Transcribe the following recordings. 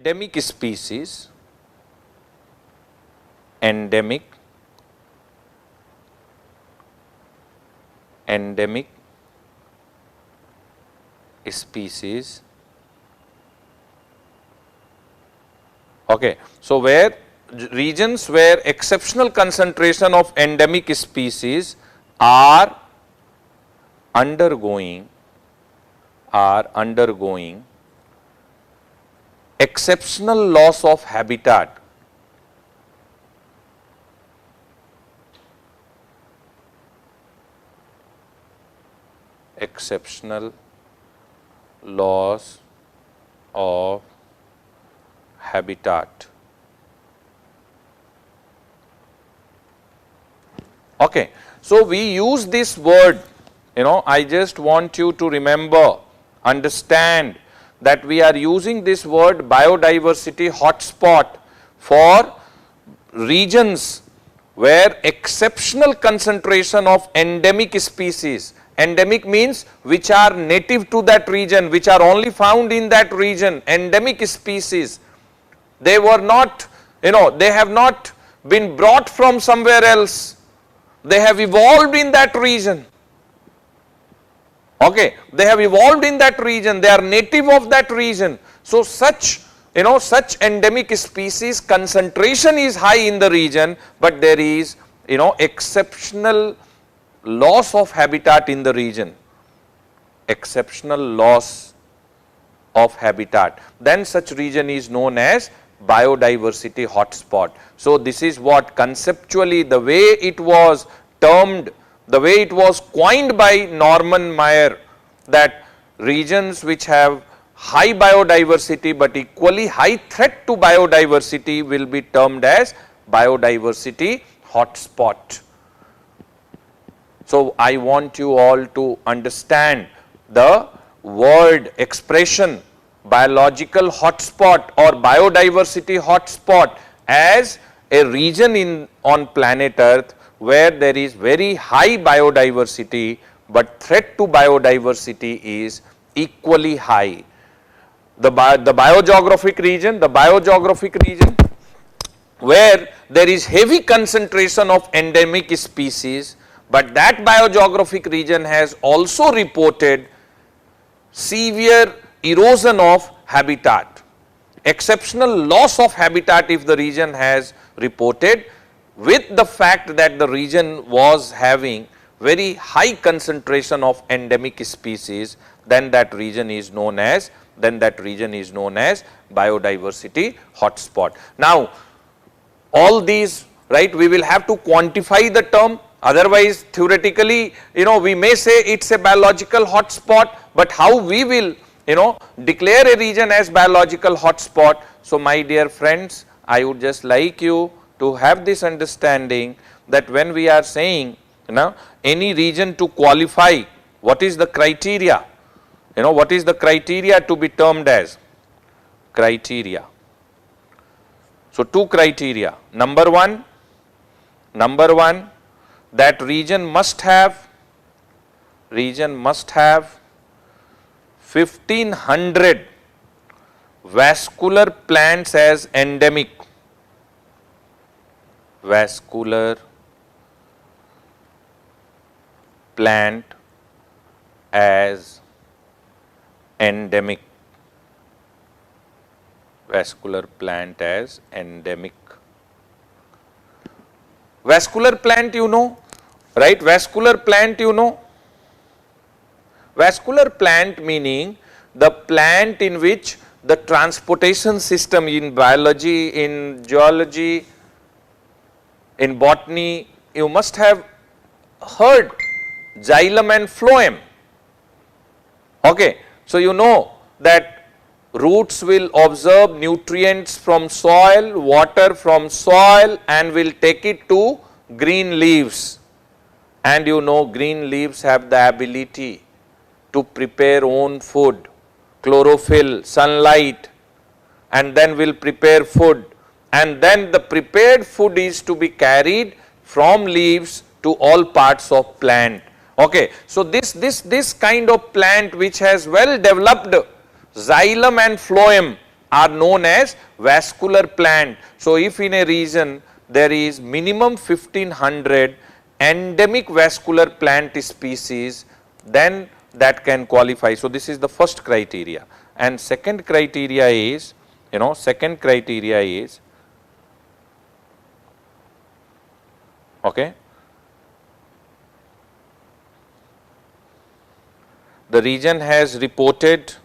endemic species, endemic species. Okay, so where regions where exceptional concentration of endemic species are undergoing exceptional loss of habitat, exceptional loss of habitat. Okay, so we use this word, I just want you to remember, understand that we are using this word biodiversity hotspot for regions where exceptional concentration of endemic species. Endemic means which are native to that region, which are only found in that region, endemic species. They were not, they have not been brought from somewhere else. They have evolved in that region. Okay, they have evolved in that region. They are native of that region. So such, such endemic species concentration is high in the region, but there is, exceptional loss of habitat in the region, exceptional loss of habitat, then such region is known as biodiversity hotspot. So this is what conceptually the way it was termed, the way it was coined by Norman Maier, that regions which have high biodiversity but equally high threat to biodiversity will be termed as biodiversity hotspot. So I want you all to understand the word expression biological hotspot or biodiversity hotspot as a region on planet Earth where there is very high biodiversity but threat to biodiversity is equally high. The biogeographic region where there is heavy concentration of endemic species, but that biogeographic region has also reported severe erosion of habitat, exceptional loss of habitat if the region has reported, with the fact that the region was having very high concentration of endemic species, then that region is known as biodiversity hotspot. Now all these, right, we will have to quantify the term. Otherwise, theoretically, we may say it's a biological hotspot, but how we will, declare a region as biological hotspot. So my dear friends, I would just like you to have this understanding that when we are saying, any region to qualify, what is the criteria? What is the criteria to be termed as? Criteria. So two criteria. Number one, that region must have 1500 vascular plants as endemic, vascular plant as endemic, vascular plant as endemic. Vascular plant, right? Vascular plant, vascular plant meaning the plant in which the transportation system in biology, in geology, in botany, you must have heard xylem and phloem. Okay, so you know that roots will absorb nutrients from soil, water from soil, and will take it to green leaves. And green leaves have the ability to prepare own food, chlorophyll, sunlight, and then will prepare food. And then the prepared food is to be carried from leaves to all parts of plant. Okay, so this kind of plant which has well developed xylem and phloem are known as vascular plant. So if in a region there is minimum 1500 endemic vascular plant species, then that can qualify. So this is the first criteria. And second criteria is, second criteria is, okay, the region has reported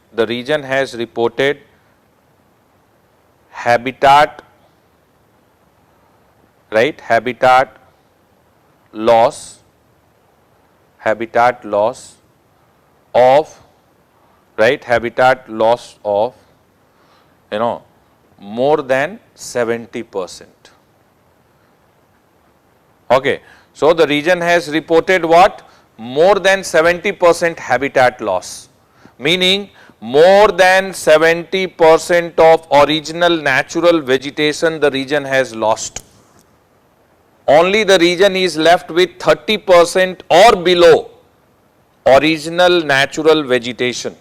habitat, right, habitat loss of, right, habitat loss of, more than 70%. Okay. So the region has reported what? More than 70% habitat loss, meaning more than 70% of original natural vegetation the region has lost. Only the region is left with 30% or below original natural vegetation.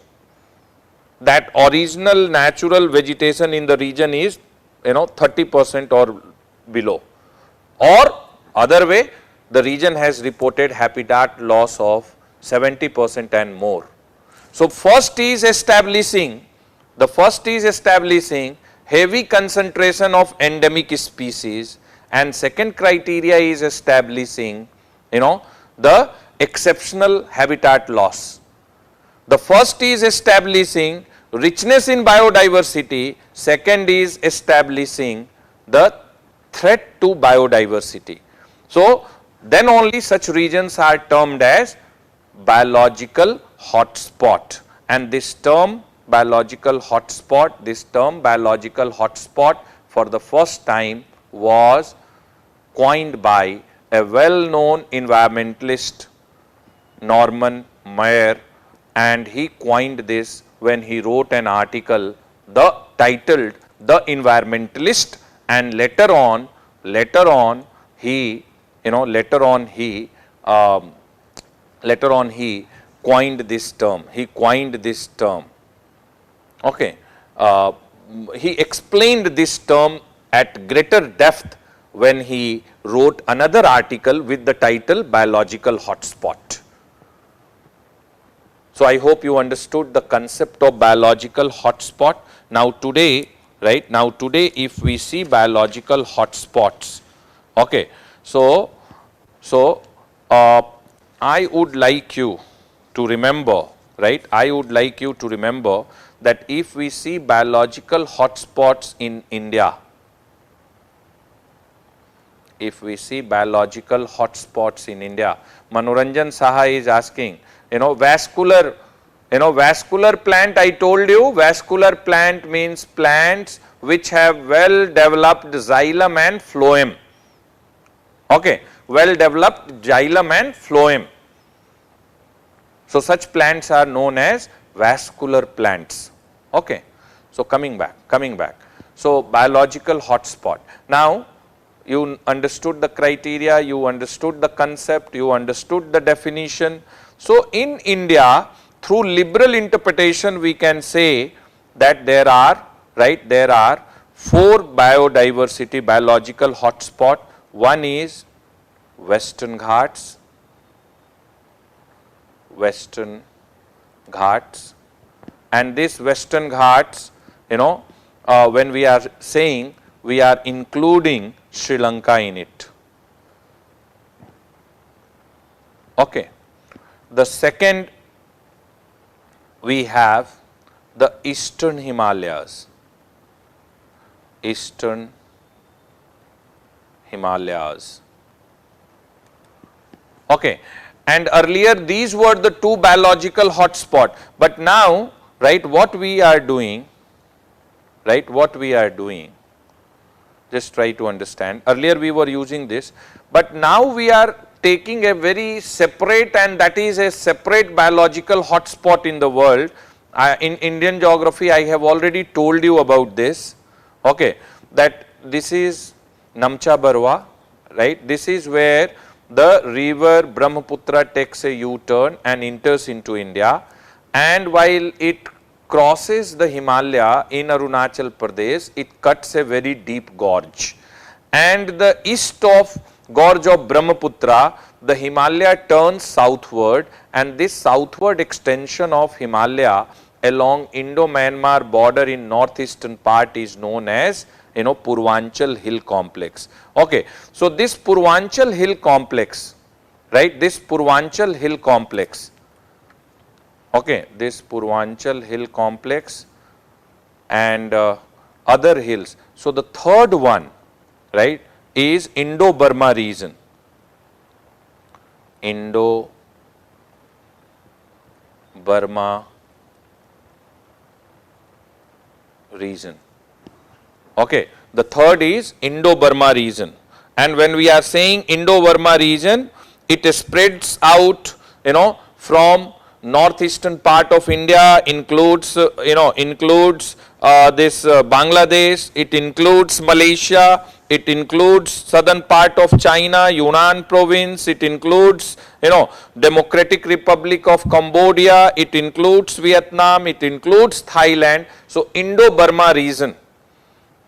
That original natural vegetation in the region is 30% or below, or other way, the region has reported habitat loss of 70% and more. So first is establishing heavy concentration of endemic species, and second criteria is establishing the exceptional habitat loss. The first is establishing richness in biodiversity, second is establishing the threat to biodiversity. So then only such regions are termed as biological hotspot, and this term biological hotspot for the first time was coined by a well-known environmentalist, Norman Maier, and he coined this when he wrote an article titled The Environmentalist, and later on he coined this term. Okay. He explained this term at greater depth when he wrote another article with the title Biological Hotspot. So I hope you understood the concept of biological hotspot. Now today, if we see biological hotspots, okay, so I would like you to remember, that if we see biological hotspots in India, Manoranjan Saha is asking, vascular plant, I told you, vascular plant means plants which have well developed xylem and phloem. Okay, well developed xylem and phloem. So such plants are known as vascular plants. Okay. So coming back. So biological hotspot. Now you understood the criteria, you understood the concept, you understood the definition. So in India, through liberal interpretation, we can say that there are 4 biological hotspot. One is Western Ghats, and this Western Ghats, when we are saying, we are including Sri Lanka in it. Okay. The second, we have the Eastern Himalayas. Okay. And earlier these were the 2 biological hotspot, but now, what we are doing, just try to understand. Earlier we were using this, but now we are taking a very separate, and that is a separate biological hotspot in the world. In Indian geography, I have already told you about this, okay, that this is Namcha Barwa, this is where the river Brahmaputra takes a U-turn and enters into India, and while it crosses the Himalaya in Arunachal Pradesh, it cuts a very deep gorge. And the east of gorge of Brahmaputra, the Himalaya turns southward, and this southward extension of Himalaya along Indo-Myanmar border in northeastern part is known as Purvanchal Hill Complex. Okay, so this Purvanchal Hill Complex, right, this Purvanchal Hill Complex, okay, this Purvanchal Hill Complex and other hills. So the third one, right, is Indo-Burma region. Indo-Burma region. Okay, the third is Indo-Burma region. And when we are saying Indo-Burma region, it spreads out, from northeastern part of India, includes, includes this Bangladesh, it includes Malaysia, it includes southern part of China, Yunnan province, it includes, Democratic Republic of Cambodia, it includes Vietnam, it includes Thailand. So Indo-Burma region.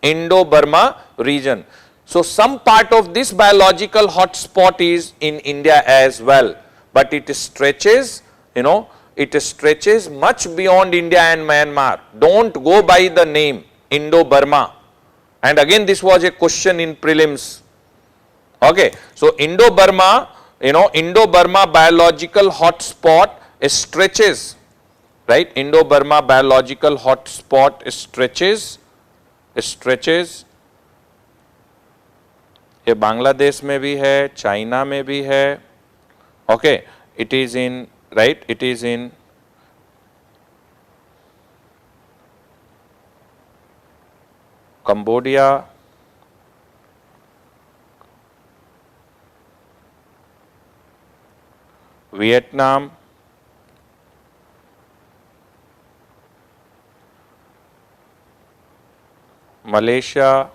Indo-Burma region. So some part of this biological hotspot is in India as well, but it stretches, it stretches much beyond India and Myanmar. Don't go by the name Indo-Burma. And again, this was a question in prelims. Okay, so Indo-Burma, Indo-Burma biological hotspot stretches, right? Indo-Burma biological hotspot stretches, ये बांग्लादेश में भी है, China में भी है. Okay, it is in, right, it is in Cambodia, Vietnam, Malaysia,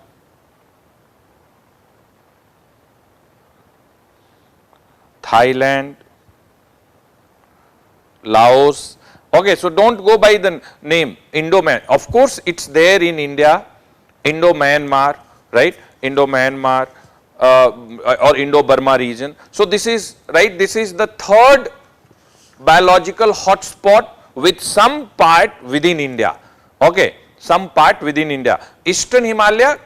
Thailand, Laos. Okay, so don't go by the name Indo-Myanmar. Of course, it's there in India, Indo-Myanmar, right? Indo-Myanmar or Indo-Burma region. So this is, right, this is the third biological hotspot with some part within India. Okay, some part within India. Eastern Himalaya,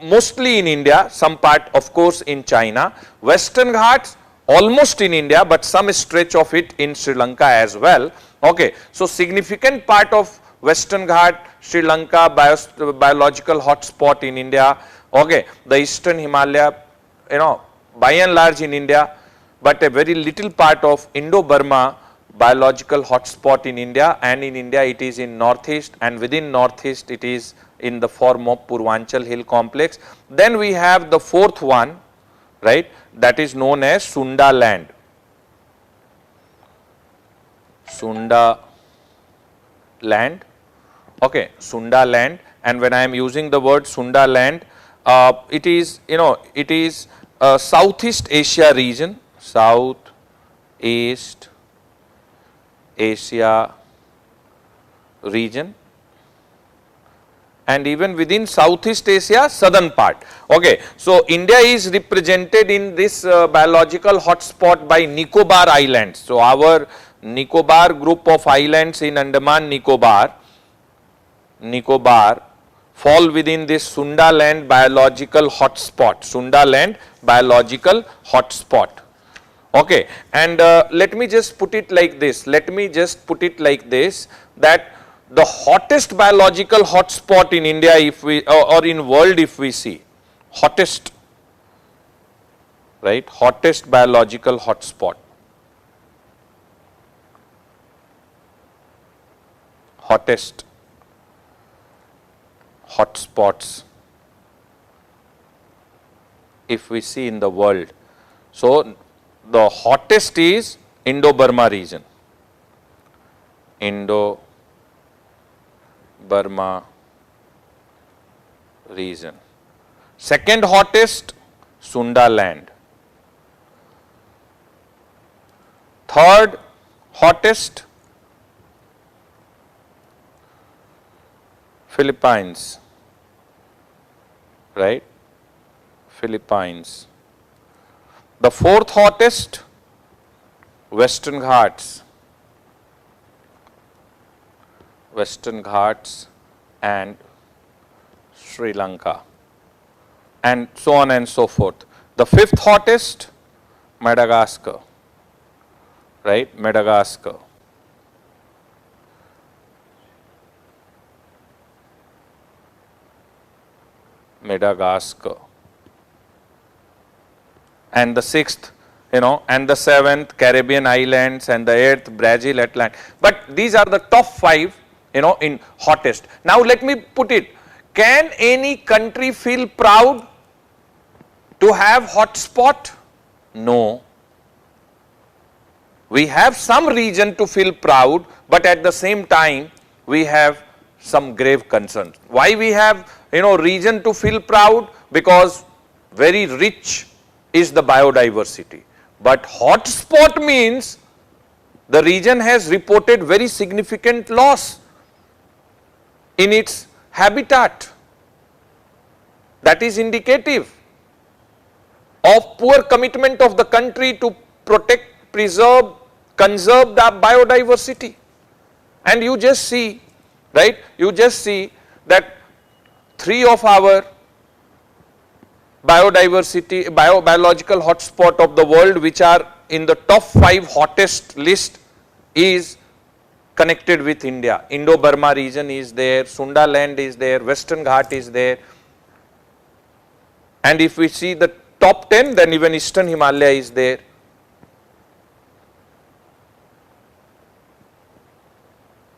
mostly in India, some part of course in China. Western Ghats, almost in India, but some stretch of it in Sri Lanka as well. Okay, so significant part of Western Ghat, Sri Lanka, biological hotspot in India. Okay, the Eastern Himalaya, by and large in India, but a very little part of Indo-Burma biological hotspot in India, and in India it is in northeast, and within northeast it is in the form of Purvanchal Hill Complex. Then we have the fourth one, right, that is known as Sunda land. Sunda land. Okay, Sunda land, and when I am using the word Sunda land, it is, it is Southeast Asia region, Southeast Asia region, and even within Southeast Asia, southern part. Okay, so India is represented in this biological hotspot by Nicobar Islands. So our Nicobar group of islands in Andaman Nicobar fall within this Sunda land biological hotspot. Sunda land biological hotspot. Okay, and let me just put it like this. That the hottest biological hotspot in India, if we or in world, if we see hottest, right, hottest biological hotspot, hottest hotspots, if we see in the world. So the hottest is Indo-Burma region. Indo-Burma region. Second hottest, Sunda land. Third hottest, Philippines, right? Philippines. The fourth hottest, Western Ghats. Western Ghats and Sri Lanka, and so on and so forth. The fifth hottest, Madagascar, right? Madagascar. Madagascar. And the sixth, and the seventh, Caribbean islands, and the eighth, Brazil, Atlantic. But these are the top 5, in hottest. Now let me put it, can any country feel proud to have hotspot? No. We have some reason to feel proud, but at the same time, we have some grave concerns. Why we have, reason to feel proud? Because very rich is the biodiversity. But hotspot means the region has reported very significant loss in its habitat. That is indicative of poor commitment of the country to protect, preserve, conserve the biodiversity. And you just see, right, you just see that 3 of our biological hotspot of the world, which are in the top 5 hottest list, is connected with India. Indo-Burma region is there, Sunda land is there, Western Ghat is there. And if we see the top 10, then even Eastern Himalaya is there.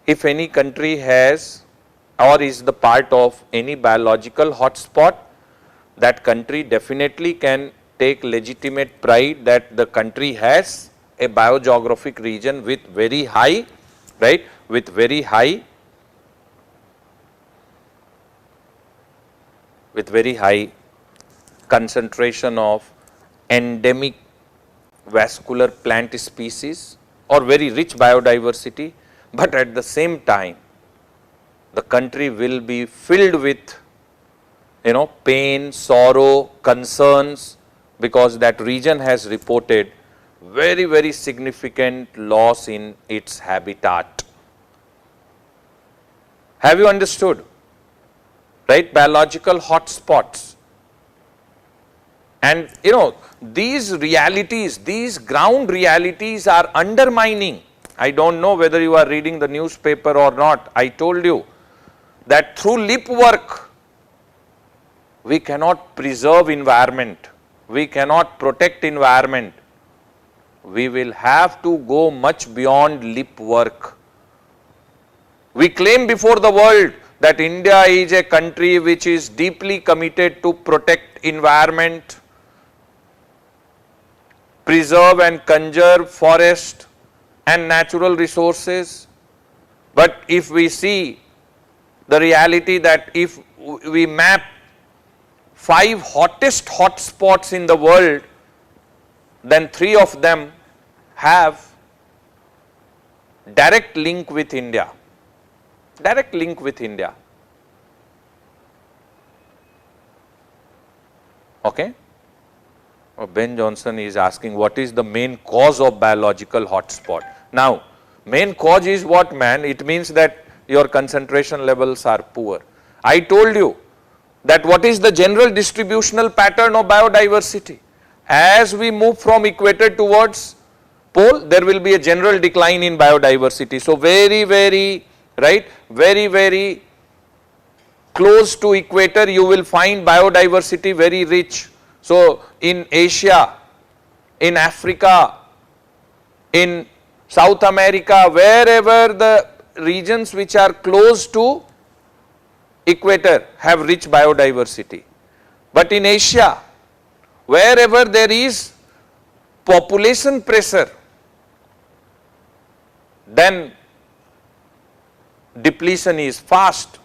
If any country has or is the part of any biological hotspot, that country definitely can take legitimate pride that the country has a biogeographic region with very high, right, with very high concentration of endemic vascular plant species or very rich biodiversity, but at the same time the country will be filled with pain, sorrow, concerns, because that region has reported very, very significant loss in its habitat. Have you understood? Right? Biological hotspots. And these realities, these ground realities are undermining. I don't know whether you are reading the newspaper or not. I told you that through lip work, we cannot preserve environment, we cannot protect environment. We will have to go much beyond lip work. We claim before the world that India is a country which is deeply committed to protect environment, preserve and conserve forest and natural resources. But if we see the reality that if we map 5 hottest hotspots in the world, then 3 of them have direct link with India. Direct link with India. Okay? Ben Johnson is asking what is the main cause of biological hotspot. Now, main cause is what, man? It means that your concentration levels are poor. I told you that what is the general distributional pattern of biodiversity. As we move from equator towards pole, there will be a general decline in biodiversity. So very, very, right, very, very close to equator, you will find biodiversity very rich. So in Asia, in Africa, in South America, wherever the regions which are close to equator have rich biodiversity. But in Asia, wherever there is population pressure, then depletion is fast.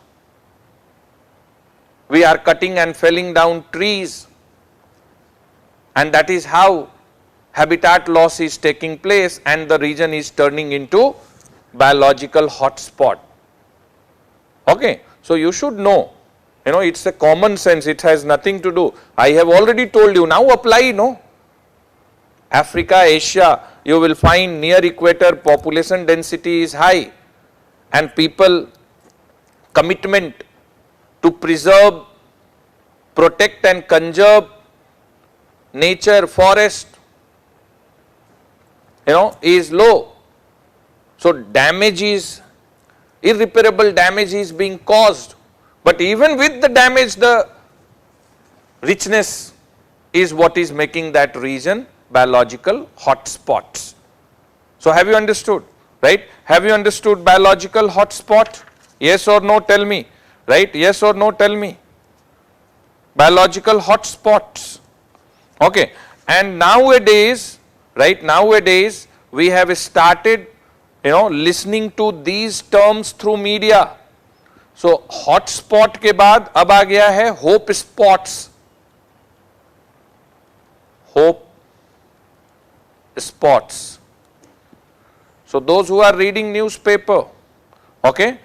We are cutting and felling down trees, and that is how habitat loss is taking place and the region is turning into biological hotspot. Okay. So you should know, it's a common sense, it has nothing to do. I have already told you, now apply, no? Africa, Asia, you will find near equator population density is high, and people commitment to preserve, protect and conserve nature, forest, is low. So damage is, irreparable damage is being caused. But even with the damage, the richness is what is making that region biological hotspots. So have you understood, right? Have you understood biological hotspot? Yes or no, tell me, right? Yes or no, tell me. Biological hotspots. Okay. And nowadays, right, nowadays we have started, listening to these terms through media. So hotspot के बाद अब आ गया है hope spots. Hope spots. So those who are reading newspaper, okay,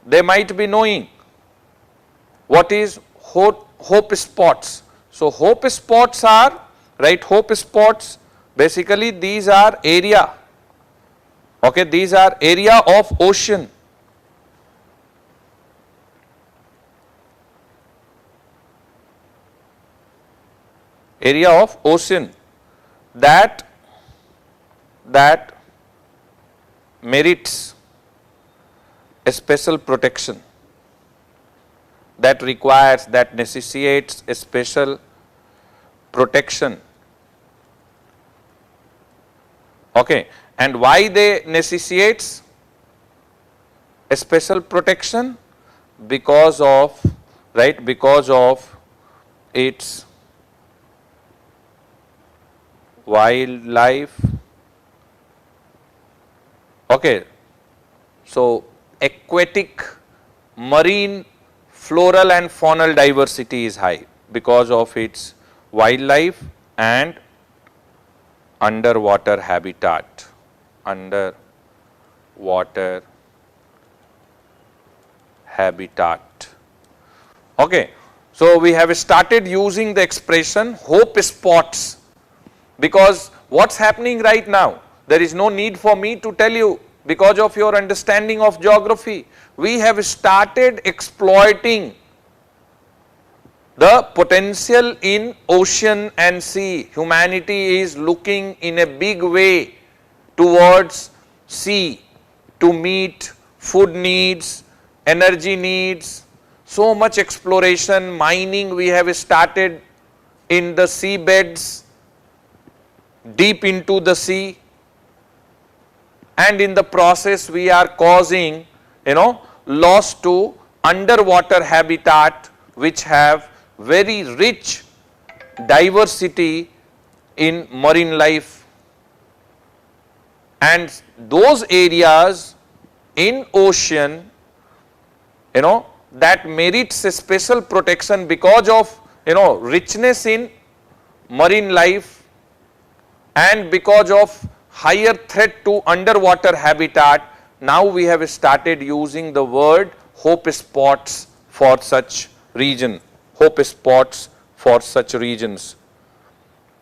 they might be knowing what is hope spots. So hope spots are, right, hope spots, basically these are area, okay, these are area of ocean. Area of ocean that merits a special protection, that requires, that necessitates a special protection. Okay, and why they necessitates a special protection? Because of, right, because of its wildlife. Okay, so aquatic, marine, floral and faunal diversity is high because of its wildlife and underwater habitat. Underwater habitat. Okay, so we have started using the expression hope spots, because what's happening right now, there is no need for me to tell you, because of your understanding of geography, we have started exploiting the potential in ocean and sea. Humanity is looking in a big way towards sea to meet food needs, energy needs, so much exploration, mining we have started in the seabeds, deep into the sea, and in the process we are causing, loss to underwater habitat which have very rich diversity in marine life, and those areas in ocean, that merits a special protection because of, richness in marine life and because of higher threat to underwater habitat. Now we have started using the word hope spots for such region, hope spots for such regions.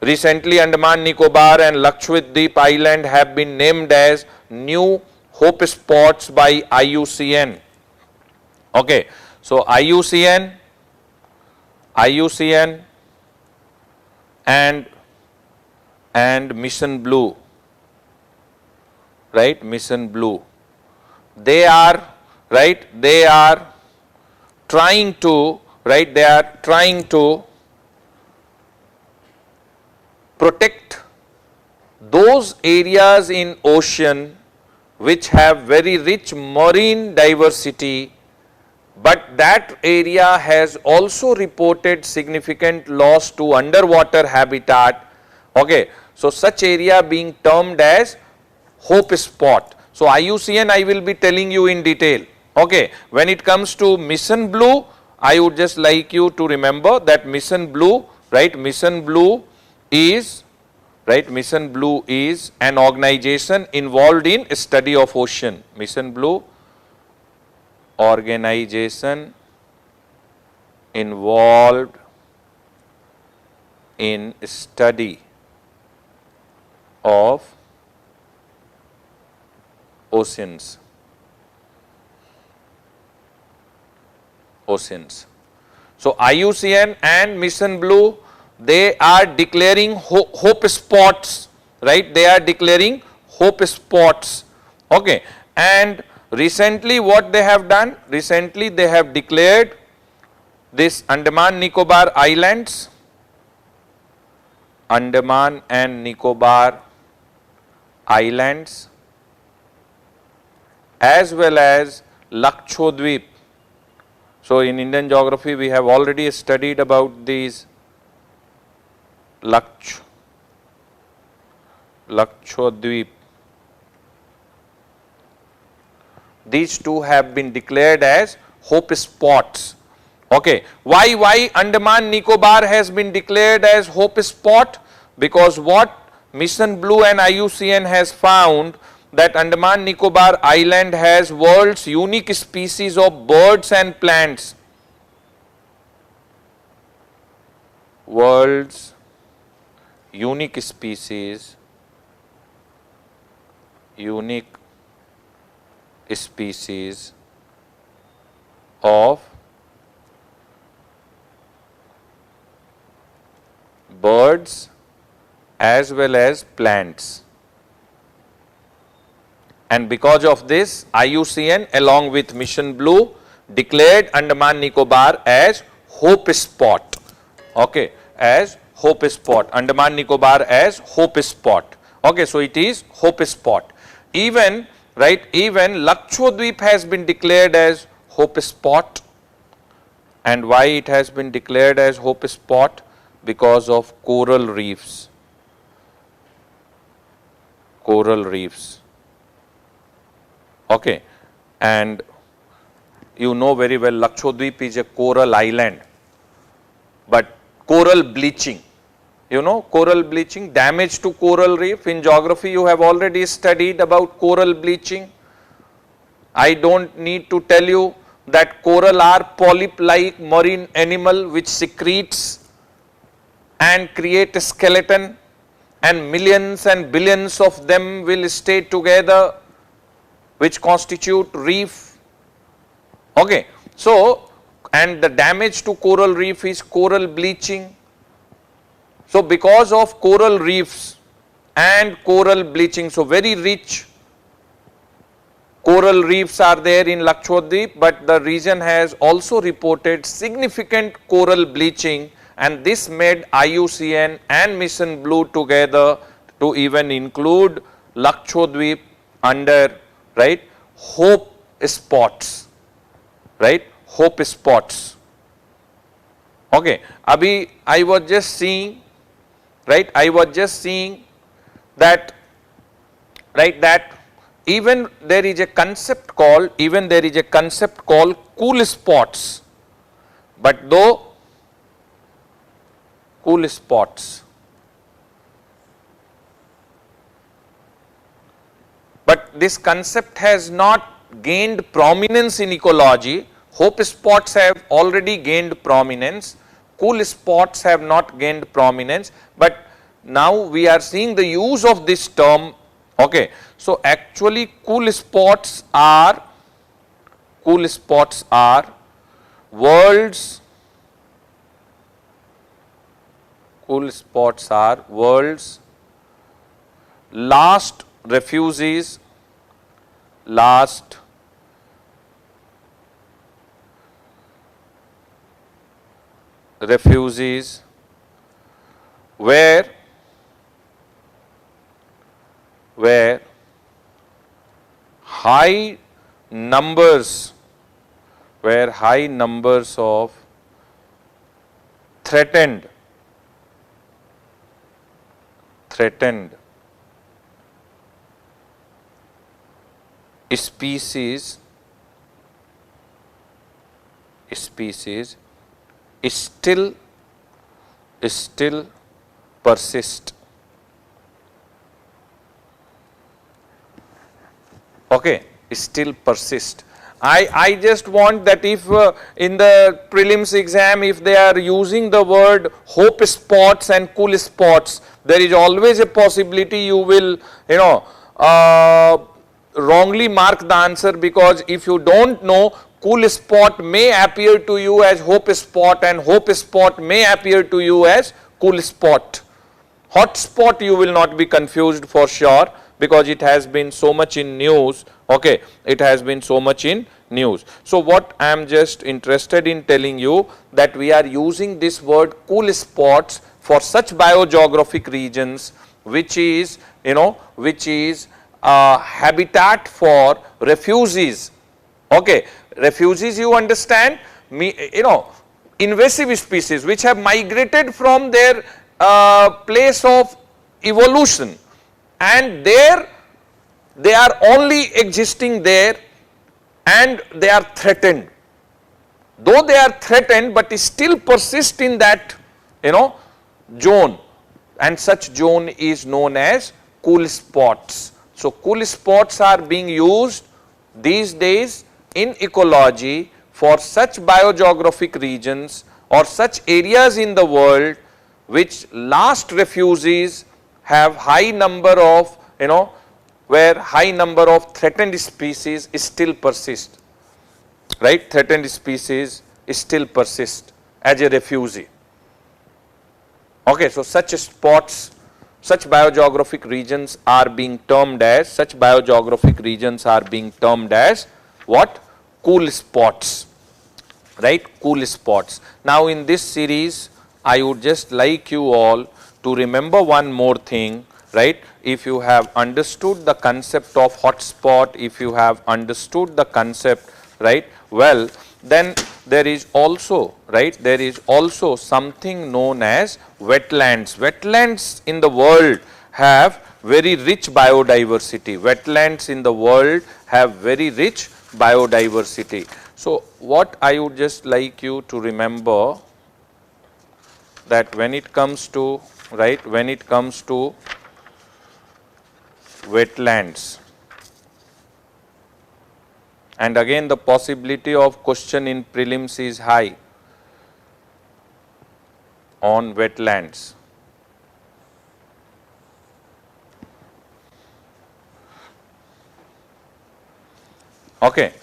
Recently Andaman Nicobar and Lakshadweep Island have been named as new hope spots by IUCN. Okay, so IUCN and Mission Blue, right, Mission Blue, they are, right, they are trying to, right, they are trying to protect those areas in ocean which have very rich marine diversity, but that area has also reported significant loss to underwater habitat. Okay, so such area being termed as hope spot. So IUCN I will be telling you in detail. Okay, when it comes to Mission Blue, I would just like you to remember that Mission Blue, right, Mission Blue is, right, Mission Blue is an organization involved in study of ocean. Mission Blue organization involved in study of oceans. So IUCN and Mission Blue, they are declaring hope spots, right? They are declaring hope spots. Okay. And recently what they have done? Recently they have declared this Andaman Nicobar Islands, Andaman and Nicobar Islands, as well as Lakshadweep. So in Indian geography we have already studied about these Lakshadweep. These two have been declared as hope spots. Okay. Why Andaman Nicobar has been declared as hope spot? Because what Mission Blue and IUCN has found, that Andaman Nicobar Island has world's unique species of birds and plants. World's unique species, of birds as well as plants. And because of this, IUCN along with Mission Blue declared Andaman Nicobar as hope spot. Okay, as hope spot. Andaman Nicobar as hope spot. Okay, so it is hope spot. Even, right, even Lakshadweep has been declared as hope spot. And why it has been declared as hope spot? Because of coral reefs. Coral reefs. Okay, and you know very well Lakshadweep is a coral island, but coral bleaching, you know, coral bleaching, damage to coral reef. In geography you have already studied about coral bleaching. I don't need to tell you that coral are polyp-like marine animal which secretes and create a skeleton, and millions and billions of them will stay together, which constitute reef. Okay. So, and the damage to coral reef is coral bleaching. So, because of coral reefs and coral bleaching, so very rich coral reefs are there in Lakshadweep, but the region has also reported significant coral bleaching, and this made IUCN and Mission Blue together to even include Lakshadweep under, right, hope spots, right, hope spots. Okay. Abhi I was just seeing, right, I was just seeing that, right, that even there is a concept called, cool spots, but though cool spots, but this concept has not gained prominence in ecology. Hope spots have already gained prominence, cool spots have not gained prominence, but now we are seeing the use of this term. Okay. So, actually cool spots are world's last refugees, where high numbers of threatened species still persist. Okay, still persist. I just want that if in the prelims exam, if they are using the word hope spots and cool spots, there is always a possibility you will, wrongly mark the answer, because if you don't know, cool spot may appear to you as hope spot and hope spot may appear to you as cool spot. Hot spot you will not be confused for sure, because it has been so much in news, okay, it has been so much in news. So what I am just interested in telling you, that we are using this word cool spots for such biogeographic regions which is, habitat for refugees, okay. Refugees, you understand, invasive species which have migrated from their place of evolution, and there they are only existing there and they are threatened. Though they are threatened, but still persist in that, zone, and such zone is known as cool spots. So cool spots are being used these days in ecology for such biogeographic regions or such areas in the world which last refugees have high number of, where high number of threatened species still persist, right, threatened species still persist as a refugee. Okay, so such spots, such biogeographic regions are being termed as, what? Cool spots, right, cool spots. Now in this series, I would just like you all to remember one more thing, right. If you have understood the concept of hotspot, if you have understood the concept, right, well, then there is also, right, there is also something known as wetlands. Wetlands in the world have very rich biodiversity. Wetlands in the world have very rich biodiversity. So what I would just like you to remember, that when it comes to, right, when it comes to wetlands, and again the possibility of question in prelims is high on wetlands. Okay.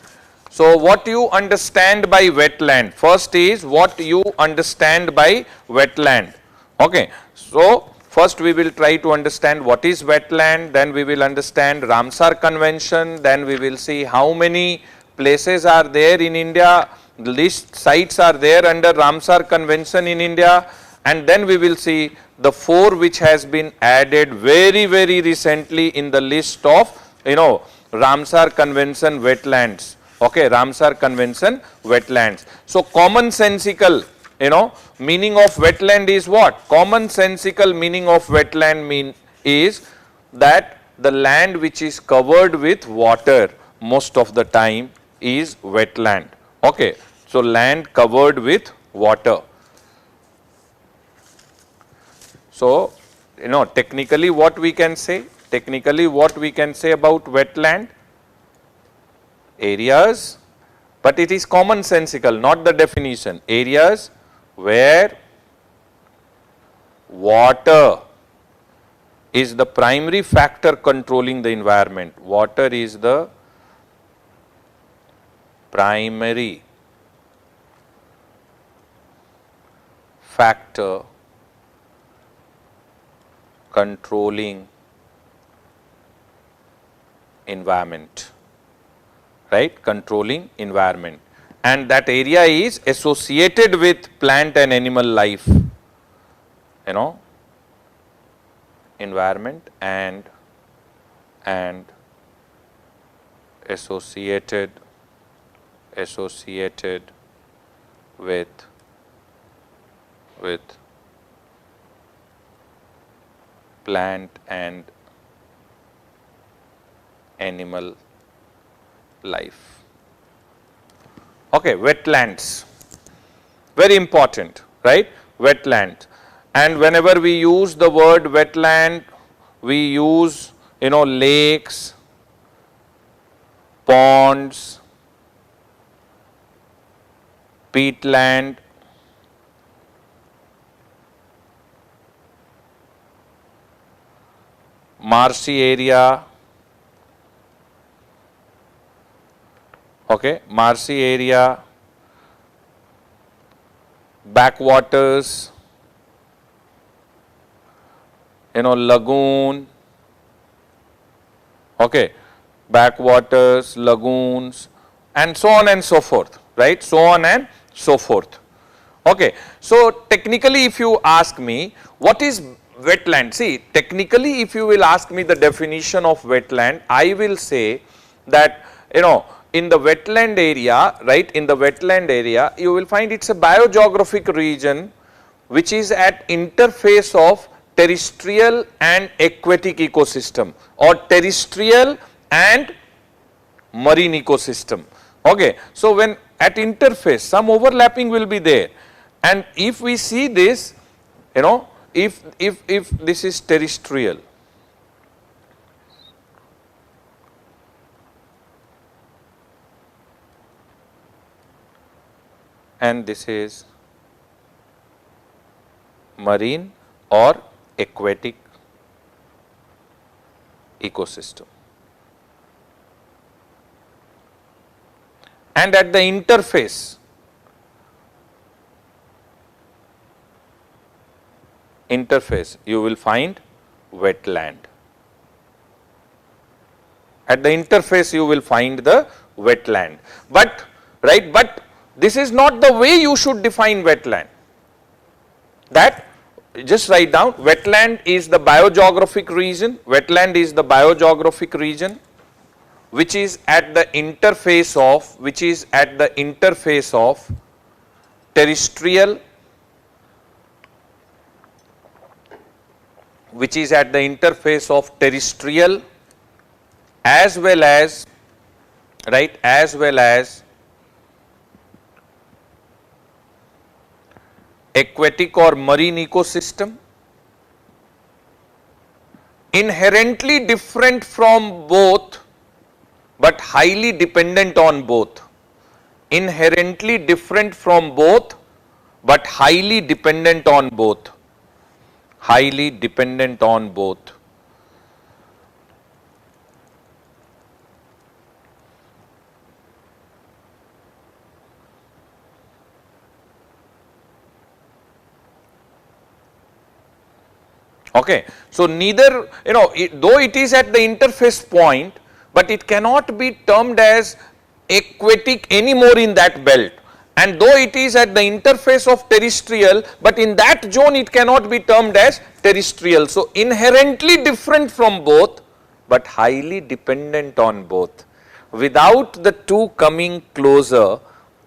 So what you understand by wetland? First is what you understand by wetland. Okay. So first we will try to understand what is wetland, then we will understand Ramsar Convention, then we will see how many places are there in India, list sites are there under Ramsar Convention in India, and then we will see the 4 which has been added very recently in the list of, Ramsar Convention wetlands. Okay, Ramsar Convention wetlands. So commonsensical, meaning of wetland is what? Commonsensical meaning of wetland is that the land which is covered with water most of the time is wetland. Okay, so land covered with water. So, technically what we can say? Technically what we can say about wetland? Areas, but it is commonsensical, not the definition. Areas where water is the primary factor controlling the environment. Water is the primary factor controlling environment, right, controlling environment, and that area is associated with plant and animal life, environment and associated with plant and animal life. Okay, wetlands, very important, right, wetland. And whenever we use the word wetland, we use, lakes, ponds, peatland, marshy area, okay, marshy area, backwaters, lagoon, okay, backwaters, lagoons, and so on and so forth, right, so on and so forth. Okay. So, technically if you ask me what is wetland, see technically if you will ask me the definition of wetland, I will say that in the wetland area, right, in the wetland area you will find it is a biogeographic region which is at interface of terrestrial and aquatic ecosystem or terrestrial and marine ecosystem. Okay. So, when at interface some overlapping will be there, and if we see this, if this is terrestrial, and this is marine or aquatic ecosystem, and at the interface you will find wetland. At the interface you will find the wetland, but right, but this is not the way you should define wetland. That just write down, wetland is the biogeographic region, wetland is the biogeographic region which is at the interface of terrestrial, which is at the interface of terrestrial as well as, right, as well as aquatic or marine ecosystem, inherently different from both but highly dependent on both, inherently different from both but highly dependent on both, highly dependent on both. Okay. So, neither, though it is at the interface point, but it cannot be termed as aquatic anymore in that belt, and though it is at the interface of terrestrial, but in that zone it cannot be termed as terrestrial. So, inherently different from both but highly dependent on both. Without the two coming closer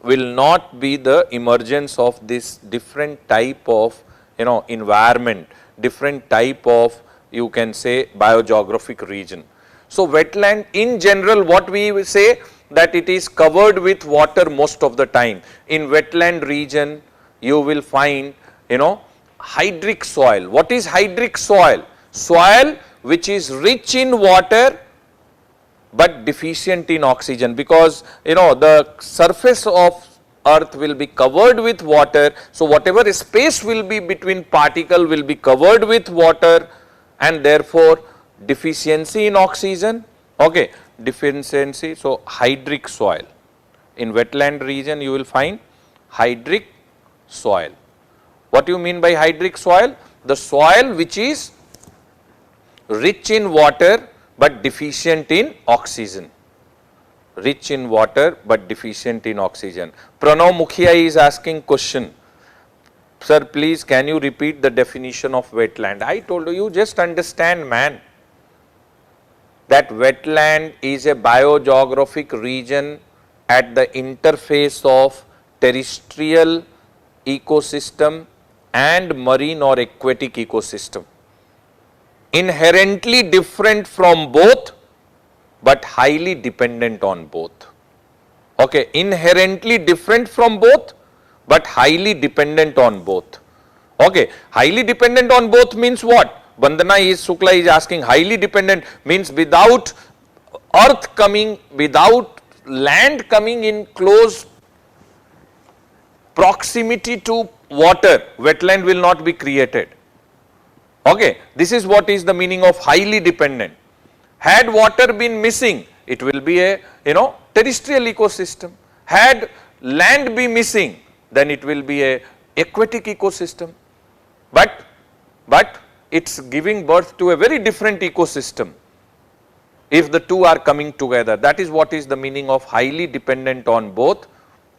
will not be the emergence of this different type of environment, different type of, you can say, biogeographic region. So, wetland in general, what we will say, that it is covered with water most of the time. In wetland region you will find hydric soil. What is hydric soil? Soil which is rich in water but deficient in oxygen, because the surface of earth will be covered with water. So, whatever space will be between particle will be covered with water, and therefore deficiency in oxygen, okay, deficiency. So, hydric soil. In wetland region you will find hydric soil. What do you mean by hydric soil? The soil which is rich in water but deficient in oxygen, rich in water but deficient in oxygen. Pranav Mukhia is asking question, sir please can you repeat the definition of wetland? I told you, just understand man, that wetland is a biogeographic region at the interface of terrestrial ecosystem and marine or aquatic ecosystem, inherently different from both but highly dependent on both. Okay, inherently different from both but highly dependent on both. Okay, highly dependent on both means what? Bandana is Shukla is asking, highly dependent means without earth coming, without land coming in close proximity to water, wetland will not be created. Okay, this is what is the meaning of highly dependent. Had water been missing, it will be a terrestrial ecosystem. Had land be missing, then it will be a aquatic ecosystem. But it's giving birth to a very different ecosystem if the two are coming together. That is what is the meaning of highly dependent on both,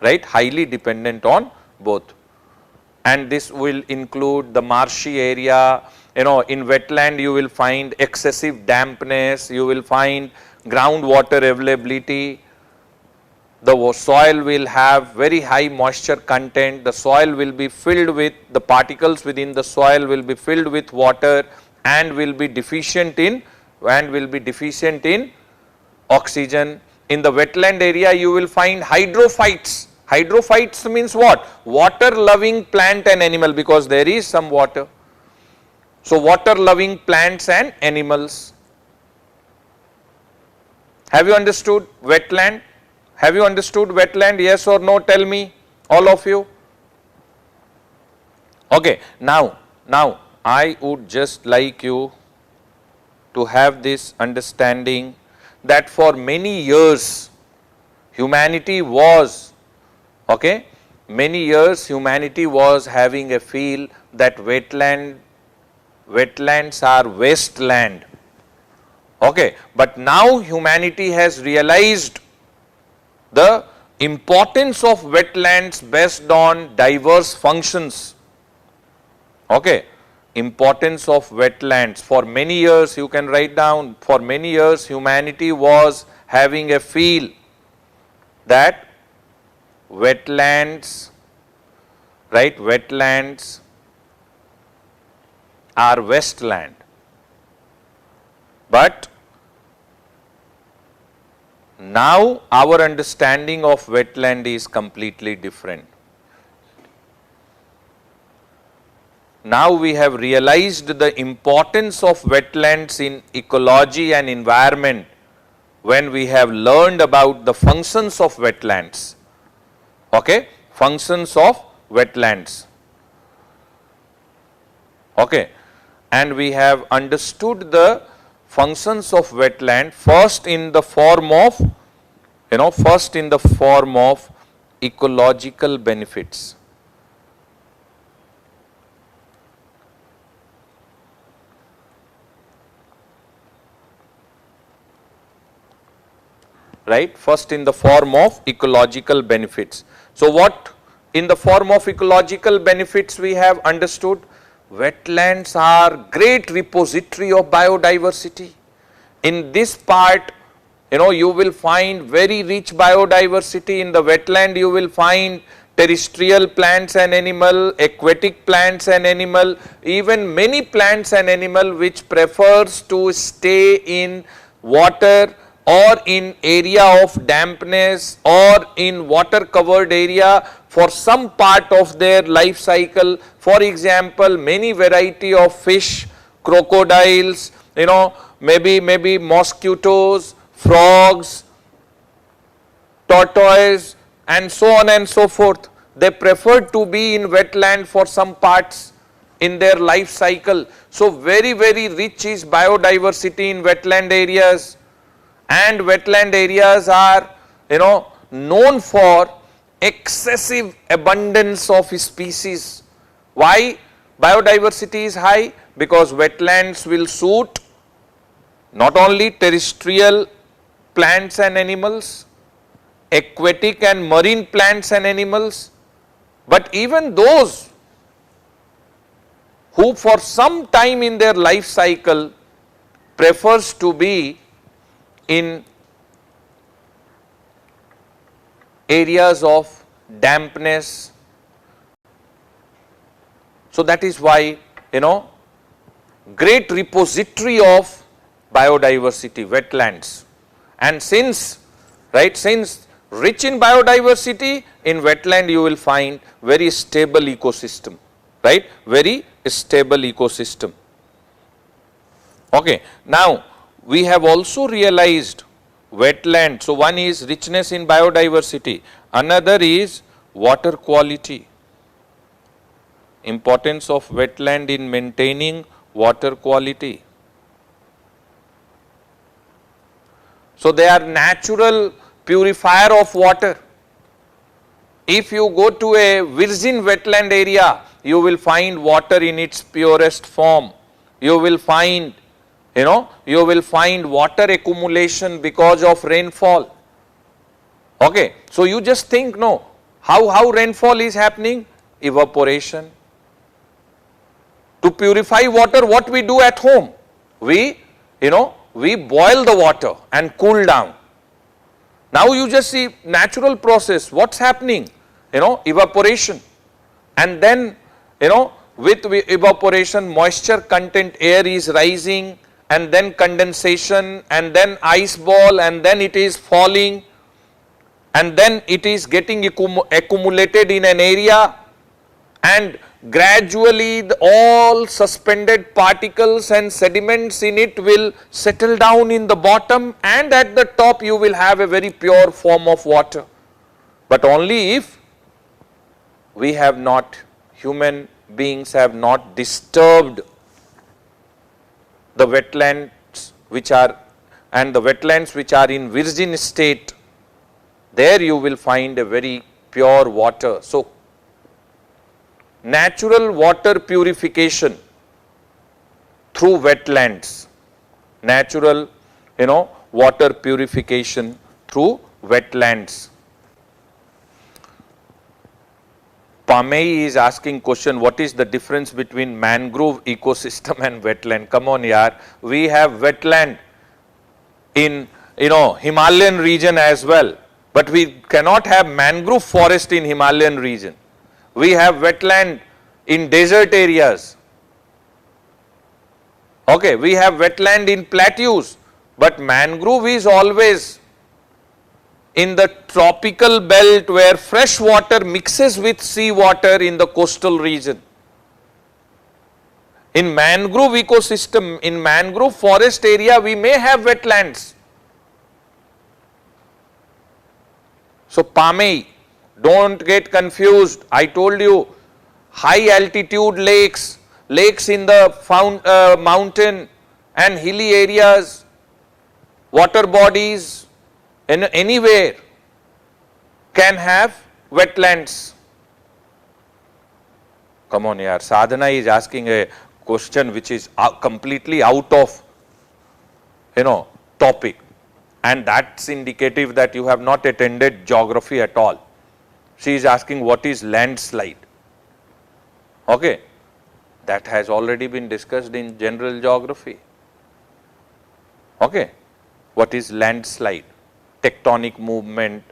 right? Highly dependent on both. And this will include the marshy area. In wetland you will find excessive dampness, you will find groundwater availability, the soil will have very high moisture content, the soil will be filled with, the particles within the soil will be filled with water and will be deficient in oxygen. In the wetland area you will find hydrophytes. Hydrophytes means what? Water loving plant and animal, because there is some water. So water loving plants and animals. Have you understood wetland? Have you understood wetland? Yes or no? Tell me, all of you. Okay, now I would just like you to have this understanding that for many years humanity was, many years humanity was having a feel that wetlands are wasteland. Okay, but now humanity has realized the importance of wetlands based on diverse functions. Okay, importance of wetlands. For many years, you can write down, for many years humanity was having a feel that wetlands, right, wetlands are wasteland. But now our understanding of wetland is completely different. Now we have realized the importance of wetlands in ecology and environment when we have learned about the functions of wetlands. Okay, functions of wetlands. Okay, and we have understood the functions of wetland first in the form of, ecological benefits. Right, first in the form of ecological benefits. So what in the form of ecological benefits we have understood? Wetlands are great repository of biodiversity. In this part, you will find very rich biodiversity. In the wetland you will find terrestrial plants and animal, aquatic plants and animal, even many plants and animal which prefers to stay in water or in area of dampness or in water covered area for some part of their life cycle. For example, many variety of fish, crocodiles, maybe mosquitoes, frogs, tortoise and so on and so forth. They prefer to be in wetland for some parts in their life cycle. So very, very rich is biodiversity in wetland areas. And wetland areas are, known for excessive abundance of species. Why biodiversity is high? Because wetlands will suit not only terrestrial plants and animals, aquatic and marine plants and animals, but even those who for some time in their life cycle prefers to be in areas of dampness. So that is why, great repository of biodiversity, wetlands. And since rich in biodiversity, in wetland you will find very stable ecosystem, right? Very stable ecosystem. Okay, now we have also realized wetland. So one is richness in biodiversity, another is water quality. Importance of wetland in maintaining water quality. So they are natural purifier of water. If you go to a virgin wetland area, you will find water in its purest form. You will find, you will find water accumulation because of rainfall. Okay, so you just think, no, how rainfall is happening? Evaporation. To purify water, what we do at home? We boil the water and cool down. Now you just see natural process, what's happening? Evaporation. And then, with evaporation, moisture content air is rising, and then condensation, and then ice ball, and then it is falling, and then it is getting accumulated in an area, and gradually all suspended particles and sediments in it will settle down in the bottom, and at the top you will have a very pure form of water. But only if we have not, human beings have not disturbed the wetlands which are, and the wetlands which are in virgin state, there you will find a very pure water. So natural water purification through wetlands, natural, water purification through wetlands. Pamei is asking question, what is the difference between mangrove ecosystem and wetland? Come on yaar, we have wetland in, Himalayan region as well, but we cannot have mangrove forest in Himalayan region. We have wetland in desert areas. Okay, we have wetland in plateaus, but mangrove is always in the tropical belt where fresh water mixes with sea water in the coastal region. In mangrove ecosystem, in mangrove forest area, we may have wetlands. So Pamei, don't get confused. I told you, high altitude lakes, lakes in the mountain and hilly areas, water bodies, anywhere can have wetlands. Come on yaar, Sadhana is asking a question which is completely out of, topic, and that's indicative that you have not attended geography at all. She is asking what is landslide. Okay, that has already been discussed in general geography. Okay, what is landslide? Tectonic movement,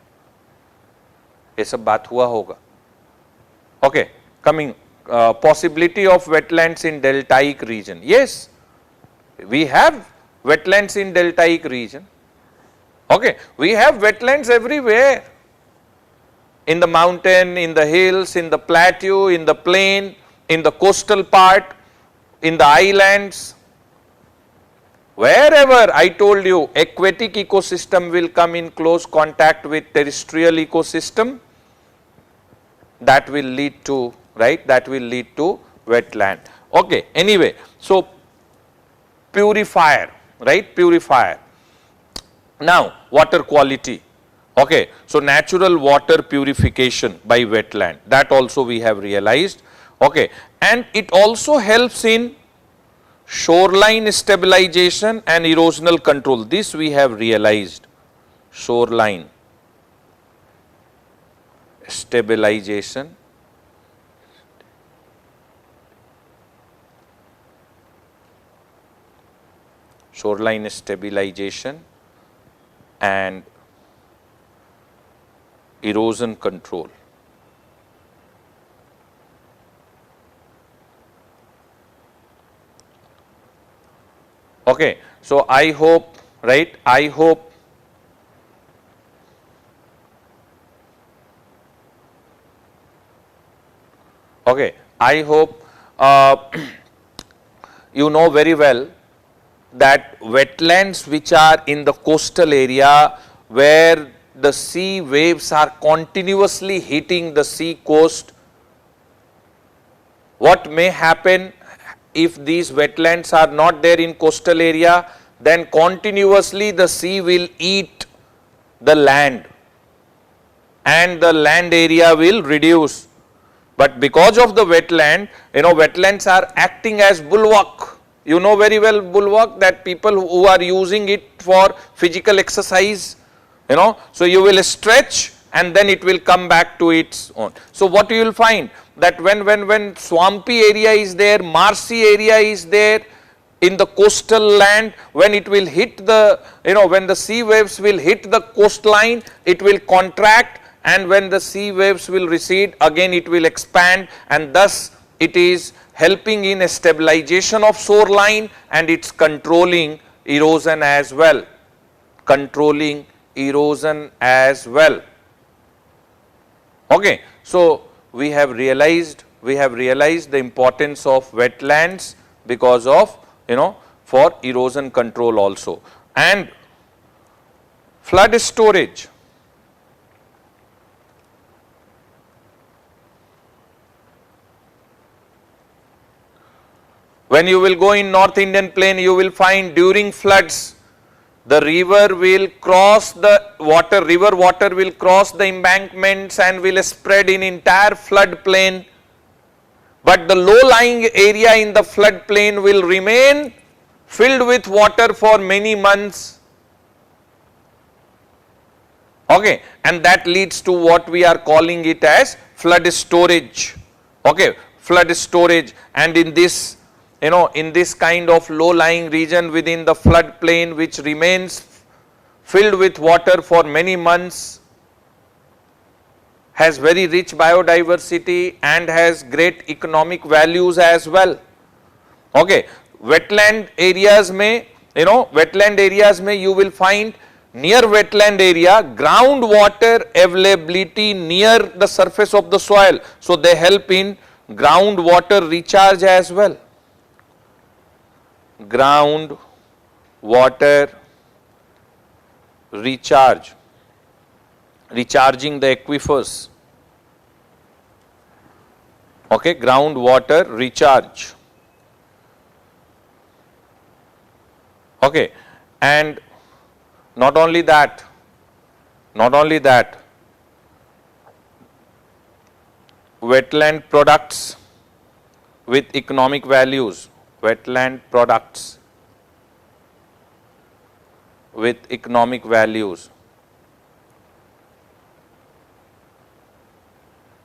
ये सब बात हुआ होगा. Okay, coming possibility of wetlands in deltaic region. Yes, we have wetlands in deltaic region. Okay, we have wetlands everywhere. In the mountain, in the hills, in the plateau, in the plain, in the coastal part, in the islands. Wherever I told you aquatic ecosystem will come in close contact with terrestrial ecosystem, that will lead to, right, that will lead to wetland. Okay, anyway, so purifier, right, purifier. Now, water quality. Okay, so natural water purification by wetland, that also we have realized. Okay, and it also helps in shoreline stabilization and erosional control. This we have realized. Shoreline stabilization, shoreline stabilization and erosion control. Okay, so I hope, right, I hope okay, I hope you know very well that wetlands which are in the coastal area where the sea waves are continuously hitting the sea coast, what may happen if these wetlands are not there in coastal area, then continuously the sea will eat the land and the land area will reduce. But because of the wetland, wetlands are acting as bulwark. You know very well bulwark, that people who are using it for physical exercise, so you will stretch and then it will come back to its own. So what you will find, that when swampy area is there, marshy area is there in the coastal land, when it will hit the, when the sea waves will hit the coastline, it will contract, and when the sea waves will recede, again it will expand, and thus it is helping in a stabilization of shoreline, and it's controlling erosion as well. Controlling erosion as well. Okay. So we have realized the importance of wetlands because of, for erosion control also. And flood storage. When you will go in North Indian plain, you will find during floods, the river will cross the water, river water will cross the embankments and will spread in entire flood plain. But the low-lying area in the flood plain will remain filled with water for many months. Okay, and that leads to what we are calling it as flood storage. Okay, flood storage. And in this, in this kind of low-lying region within the flood plain, which remains filled with water for many months, has very rich biodiversity and has great economic values as well. Okay, wetland areas may, you will find near wetland area groundwater availability near the surface of the soil. So they help in groundwater recharge as well. Ground water recharge, recharging the aquifers. Okay, groundwater recharge. Okay, and not only that, wetland products with economic values. Wetland products with economic values.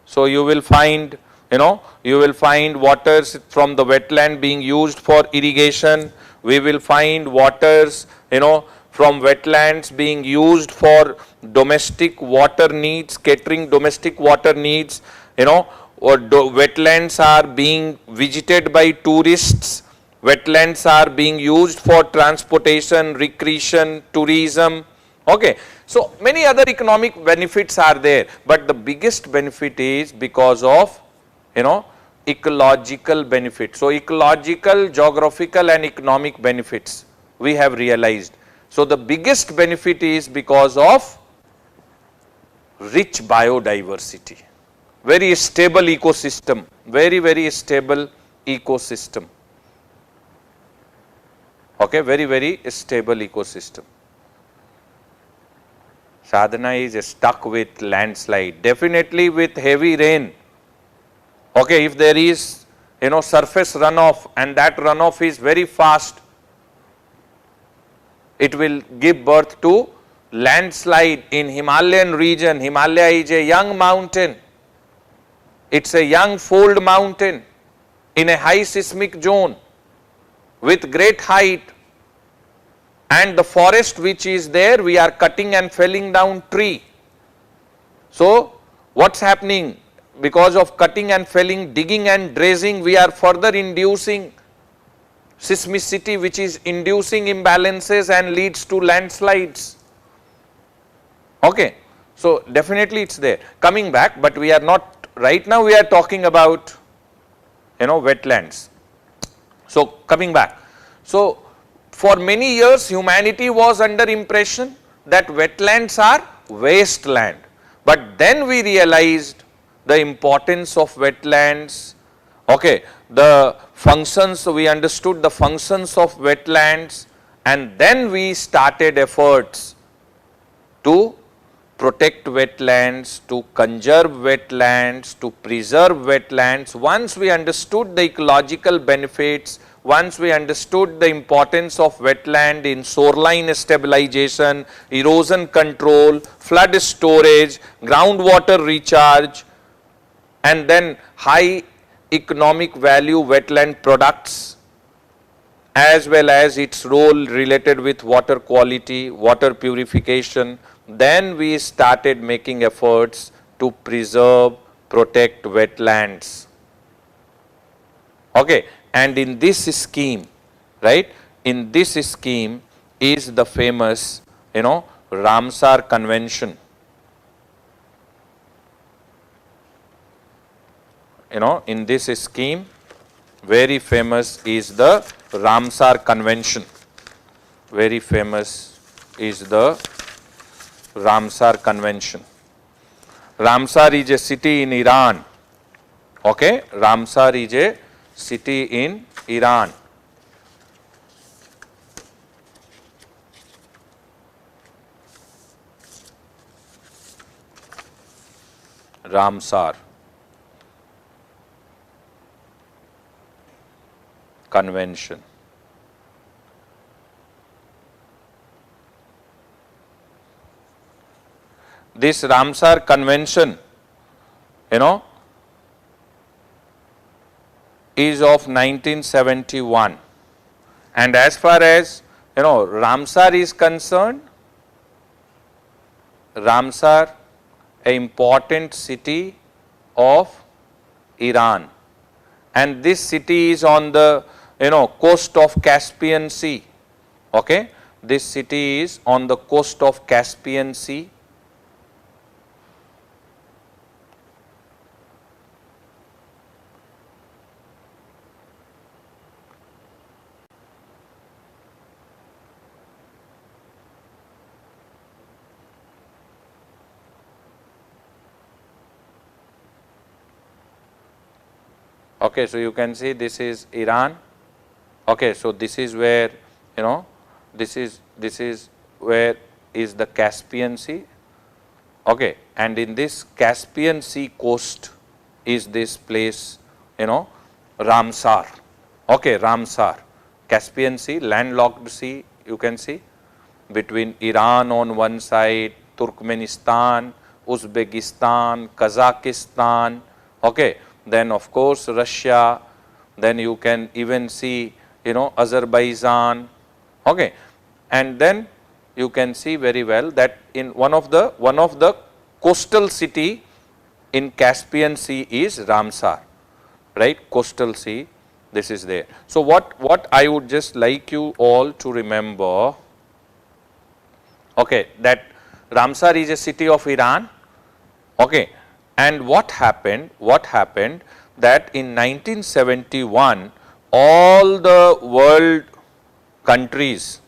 So you will find, waters from the wetland being used for irrigation. We will find waters, from wetlands being used for domestic water needs, catering domestic water needs, or wetlands are being visited by tourists. Wetlands are being used for transportation, recreation, tourism. Okay. So many other economic benefits are there, but the biggest benefit is because of, ecological benefits. So ecological, geographical and economic benefits we have realized. So the biggest benefit is because of rich biodiversity, very stable ecosystem, very stable ecosystem. Okay, very stable ecosystem. Sadhana is stuck with landslide, definitely with heavy rain. Okay, if there is, surface runoff and that runoff is very fast, it will give birth to landslide in Himalayan region. Himalaya is a young mountain. It's a young fold mountain in a high seismic zone with great height, and the forest which is there, we are cutting and felling down tree. So what's happening? Because of cutting and felling, digging and dredging, we are further inducing seismicity, which is inducing imbalances and leads to landslides. Okay. So definitely it's there. Coming back, but we are not, right now we are talking about, wetlands. So coming back. So for many years humanity was under impression that wetlands are wasteland. But then we realized the importance of wetlands, okay, the functions, we understood the functions of wetlands, and then we started efforts to protect wetlands, to conserve wetlands, to preserve wetlands. Once we understood the ecological benefits, once we understood the importance of wetland in shoreline stabilization, erosion control, flood storage, groundwater recharge, and then high economic value wetland products, as well as its role related with water quality, water purification, then we started making efforts to preserve, protect wetlands. Okay. And in this scheme, right, in this scheme is the famous, Ramsar Convention. In this scheme, very famous is the Ramsar Convention. Very famous is the Ramsar Convention. Ramsar is a city in Iran. Okay, Ramsar is a city in Iran. Ramsar Convention. This Ramsar Convention, is of 1971, and as far as Ramsar is concerned, Ramsar, an important city of Iran, and this city is on the coast of Caspian Sea. Okay, this city is on the coast of Caspian Sea. Okay, so you can see this is Iran. Okay, so this is where this is where is the Caspian Sea. Okay, and in this Caspian Sea coast is this place, Ramsar. Okay, Ramsar, Caspian Sea, landlocked sea, you can see, between Iran on one side, Turkmenistan, Uzbekistan, Kazakhstan. Okay. Then of course Russia, then you can even see Azerbaijan, okay, and then you can see very well that in one of the coastal city in Caspian Sea is Ramsar, right, coastal sea, this is there. So what I would just like you all to remember, okay, that Ramsar is a city of Iran, okay. And what happened that in 1971 all the world countries,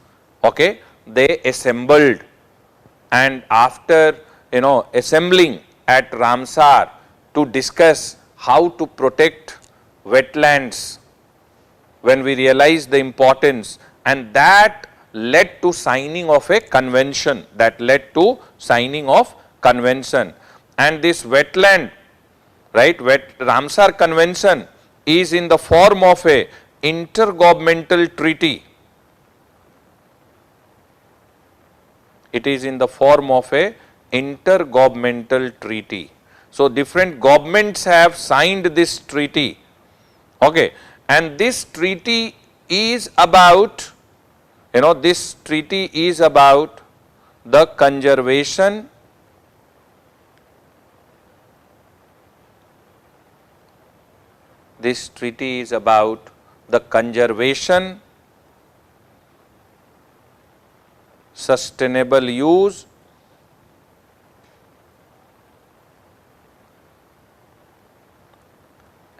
okay, they assembled, and after assembling at Ramsar to discuss how to protect wetlands, when we realized the importance, and that led to signing of a convention, and this wetland, right, Ramsar Convention is in the form of a intergovernmental treaty. It is in the form of a intergovernmental treaty. So different governments have signed this treaty, okay, and this treaty is about, this treaty is about the conservation, this treaty is about the conservation, sustainable use,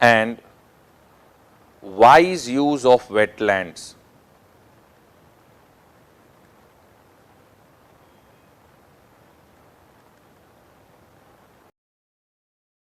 and wise use of wetlands.